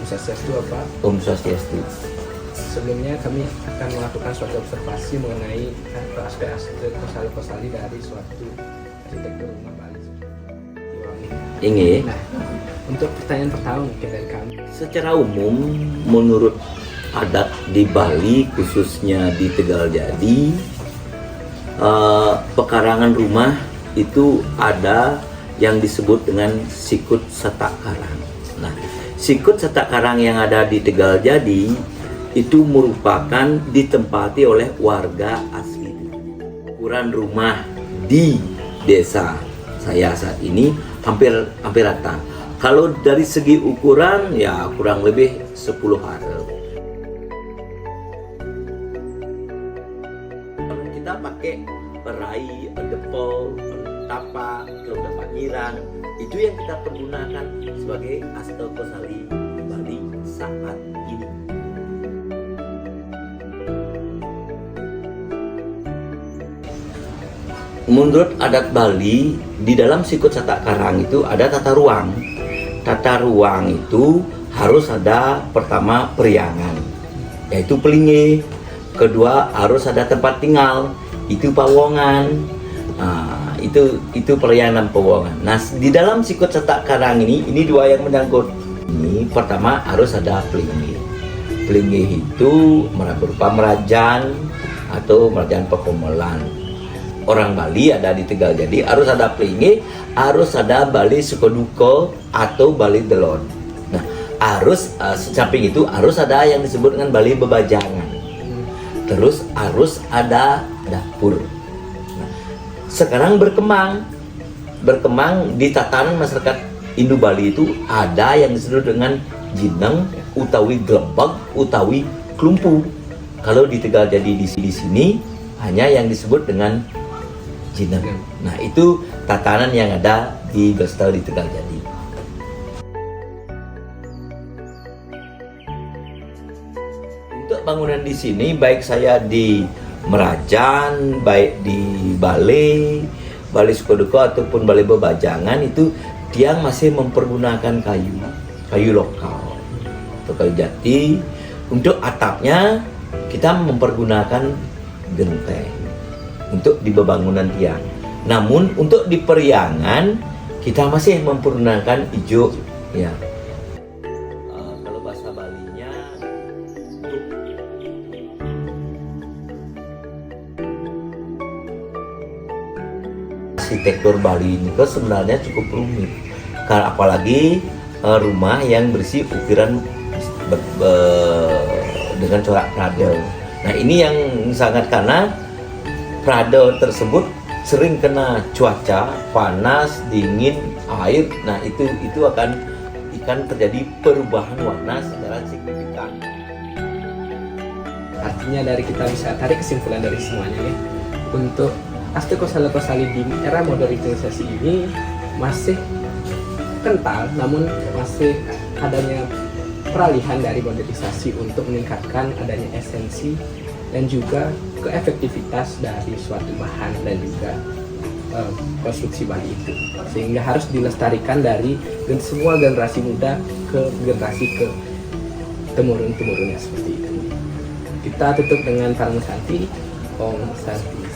Swastiastu apa? Om Swastiastu. Sebelumnya kami akan melakukan suatu observasi mengenai aspek-aspek kosali dari suatu arsitektur rumah Bali. Ini Nah, untuk pertanyaan pertama mungkin dari kami. secara umum menurut adat di Bali, khususnya di Tegaljadi, pekarangan rumah itu ada yang disebut dengan sikut setak karang. Nah, sikut setak karang yang ada di Tegaljadi itu merupakan ditempati oleh warga asli. Ukuran rumah di desa saya saat ini hampir rata. Kalau dari segi ukuran ya kurang lebih 10 harap. Kita pakai perai, depol, tapak, dapat nyirang. Itu yang kita pergunakan sebagai astekosali Bali saat ini. Menurut adat Bali, di dalam sikut setak karang itu ada tata ruang. Tata ruang itu harus ada pertama periangan, yaitu pelinge. Kedua harus ada tempat tinggal, itu pawongan. Nah, itu periangan pawongan. Nah, di dalam sikut setak karang ini dua yang menyangkut. Ini pertama harus ada pelinge. Pelinge itu berupa merajan atau merajan pekomelan. Orang Bali ada di Tegaljadi harus ada pelinge, harus ada Bali Sukoduko atau Bali Delon. Nah, harus samping itu harus ada yang disebut dengan Bali Bebajangan. Terus harus ada dapur. Nah, sekarang berkembang di tatanan masyarakat Indo Bali itu ada yang disebut dengan jineng, utawi glebag, utawi klumpu. Kalau di Tegaljadi di sini hanya yang disebut dengan jineng. Nah, itu tatanan yang ada di Gostel di Tegaljadi. Untuk bangunan di sini, baik saya di Merajan, baik di Bali Sukoduko ataupun Bali Bebajangan, itu tiang masih mempergunakan kayu lokal atau kayu jati. Untuk atapnya kita mempergunakan genteng untuk di bangunan tiang. Namun untuk di periangan kita masih mempergunakan ijo ya. Kalau bahasa Balinya arsitektur Bali ini sebenarnya cukup rumit. Karena apalagi rumah yang berisi ukiran dengan corak prado. Nah, ini yang sangat karena prado tersebut sering kena cuaca panas, dingin, air. Nah, itu akan terjadi perubahan warna secara signifikan. Artinya dari kita bisa tarik kesimpulan dari semuanya ya, untuk astekosali di era modernisasi ini masih kental, namun masih adanya peralihan dari modernisasi untuk meningkatkan adanya esensi dan juga keefektivitas dari suatu bahan dan juga konstruksi Bali itu, sehingga harus dilestarikan dari semua generasi muda ke generasi ke temurun-temurunnya seperti itu. Kita tutup dengan Parang Santi, Om Santi.